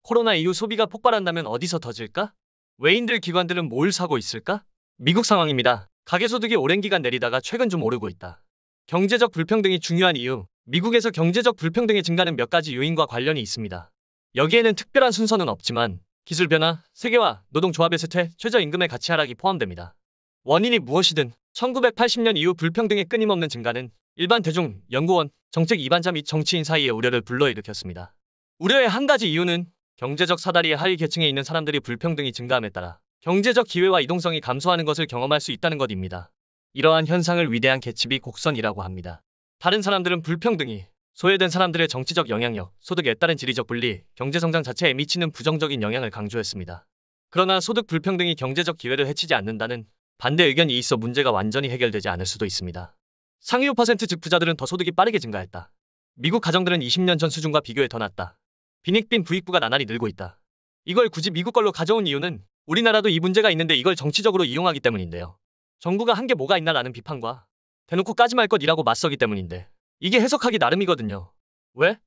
코로나 이후 소비가 폭발한다면 어디서 터질까? 외인들 기관들은 뭘 사고 있을까? 미국 상황입니다. 가계소득이 오랜 기간 내리다가 최근 좀 오르고 있다. 경제적 불평등이 중요한 이유, 미국에서 경제적 불평등의 증가는 몇 가지 요인과 관련이 있습니다. 여기에는 특별한 순서는 없지만 기술 변화, 세계화, 노동조합의 쇠퇴, 최저임금의 가치 하락이 포함됩니다. 원인이 무엇이든 1980년 이후 불평등의 끊임없는 증가는 일반 대중, 연구원, 정책 이반자 및 정치인 사이에 우려를 불러일으켰습니다. 우려의 한 가지 이유는 경제적 사다리의 하위 계층에 있는 사람들이 불평등이 증가함에 따라 경제적 기회와 이동성이 감소하는 것을 경험할 수 있다는 것입니다. 이러한 현상을 위대한 계층비 곡선이라고 합니다. 다른 사람들은 불평등이 소외된 사람들의 정치적 영향력, 소득에 따른 지리적 분리, 경제성장 자체에 미치는 부정적인 영향을 강조했습니다. 그러나 소득 불평등이 경제적 기회를 해치지 않는다는 반대 의견이 있어 문제가 완전히 해결되지 않을 수도 있습니다. 상위 5% 즉 부자들은 더 소득이 빠르게 증가했다. 미국 가정들은 20년 전 수준과 비교해 더 낮다. 빈익빈 부익부가 나날이 늘고 있다. 이걸 굳이 미국 걸로 가져온 이유는 우리나라도 이 문제가 있는데 이걸 정치적으로 이용하기 때문인데요. 정부가 한 게 뭐가 있나라는 비판과 대놓고 까지 말 것이라고 맞서기 때문인데 이게 해석하기 나름이거든요. 왜?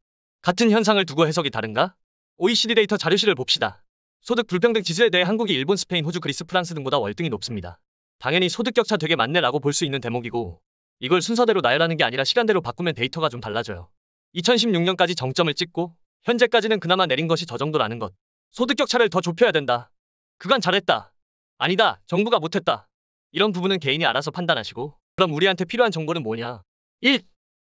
같은 현상을 두고 해석이 다른가? OECD 데이터 자료실을 봅시다. 소득 불평등 지수에 대해 한국이 일본, 스페인, 호주, 그리스, 프랑스 등보다 월등히 높습니다. 당연히 소득 격차 되게 많네 라고 볼 수 있는 대목이고 이걸 순서대로 나열하는 게 아니라 시간대로 바꾸면 데이터가 좀 달라져요. 2016년까지 정점을 찍고 현재까지는 그나마 내린 것이 저 정도라는 것. 소득 격차를 더 좁혀야 된다. 그간 잘했다. 아니다. 정부가 못했다. 이런 부분은 개인이 알아서 판단하시고 그럼 우리한테 필요한 정보는 뭐냐? 1.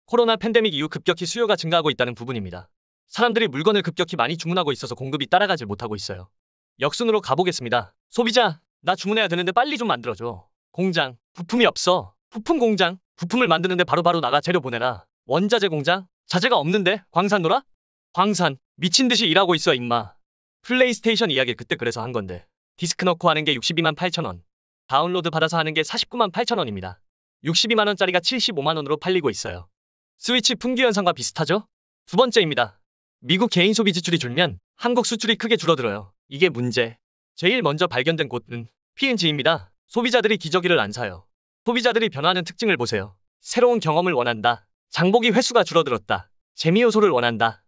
코로나 팬데믹 이후 급격히 수요가 증가하고 있다는 부분입니다. 사람들이 물건을 급격히 많이 주문하고 있어서 공급이 따라가질 못하고 있어요. 역순으로 가보겠습니다. 소비자, 나 주문해야 되는데 빨리 좀 만들어줘. 공장, 부품이 없어. 부품 공장, 부품을 만드는데 바로바로 나가 재료 보내라. 원자재 공장, 자재가 없는데 광산 놀아? 광산, 미친 듯이 일하고 있어 임마. 플레이스테이션 이야기 그때 그래서 한 건데 디스크 넣고 하는 게 62만 8천 원. 다운로드 받아서 하는 게 49만 8천 원입니다. 62만 원짜리가 75만 원으로 팔리고 있어요. 스위치 품귀 현상과 비슷하죠? 두 번째입니다. 미국 개인 소비 지출이 줄면 한국 수출이 크게 줄어들어요. 이게 문제. 제일 먼저 발견된 곳은 P&G입니다. 소비자들이 기저귀를 안 사요. 소비자들이 변화하는 특징을 보세요. 새로운 경험을 원한다. 장보기 횟수가 줄어들었다. 재미 요소를 원한다.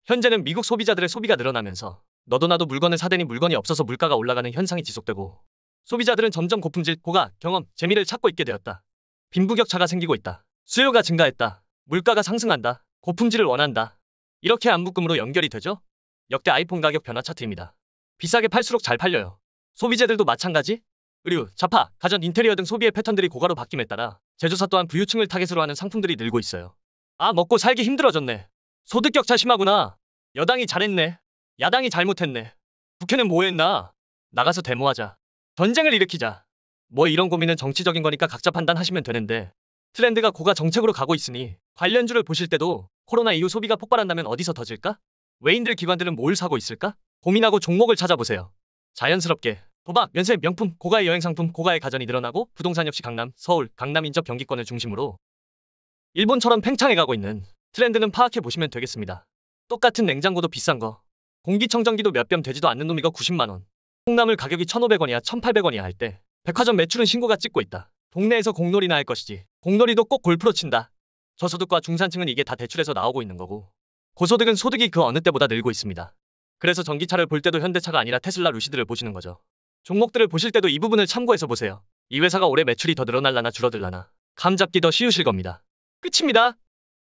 현재는 미국 소비자들의 소비가 늘어나면서 너도 나도 물건을 사대니 물건이 없어서 물가가 올라가는 현상이 지속되고 소비자들은 점점 고품질, 고가, 경험, 재미를 찾고 있게 되었다. 빈부격차가 생기고 있다. 수요가 증가했다. 물가가 상승한다. 고품질을 원한다. 이렇게 안묶음으로 연결이 되죠? 역대 아이폰 가격 변화 차트입니다. 비싸게 팔수록 잘 팔려요. 소비재들도 마찬가지? 의류, 자파, 가전, 인테리어 등 소비의 패턴들이 고가로 바뀜에 따라 제조사 또한 부유층을 타겟으로 하는 상품들이 늘고 있어요. 아, 먹고 살기 힘들어졌네. 소득격차 심하구나. 여당이 잘했네. 야당이 잘못했네. 국회는 뭐 했나? 나가서 데모하자. 전쟁을 일으키자. 뭐 이런 고민은 정치적인 거니까 각자 판단하시면 되는데 트렌드가 고가 정책으로 가고 있으니 관련주를 보실 때도 코로나 이후 소비가 폭발한다면 어디서 터질까? 외인들 기관들은 뭘 사고 있을까? 고민하고 종목을 찾아보세요. 자연스럽게 도박, 면세, 명품, 고가의 여행상품, 고가의 가전이 늘어나고 부동산 역시 강남, 서울, 강남 인접 경기권을 중심으로 일본처럼 팽창해 가고 있는 트렌드는 파악해 보시면 되겠습니다. 똑같은 냉장고도 비싼 거. 공기청정기도 몇 뼘 되지도 않는 놈이가 90만 원. 콩나물 가격이 1,500원이야 1,800원이야 할 때 백화점 매출은 신고가 찍고 있다. 동네에서 공놀이나 할 것이지. 공놀이도 꼭 골프로 친다. 저소득과 중산층은 이게 다 대출에서 나오고 있는 거고 고소득은 소득이 그 어느 때보다 늘고 있습니다. 그래서 전기차를 볼 때도 현대차가 아니라 테슬라, 루시드를 보시는 거죠. 종목들을 보실 때도 이 부분을 참고해서 보세요. 이 회사가 올해 매출이 더 늘어날라나 줄어들라나 감 잡기 더 쉬우실 겁니다. 끝입니다.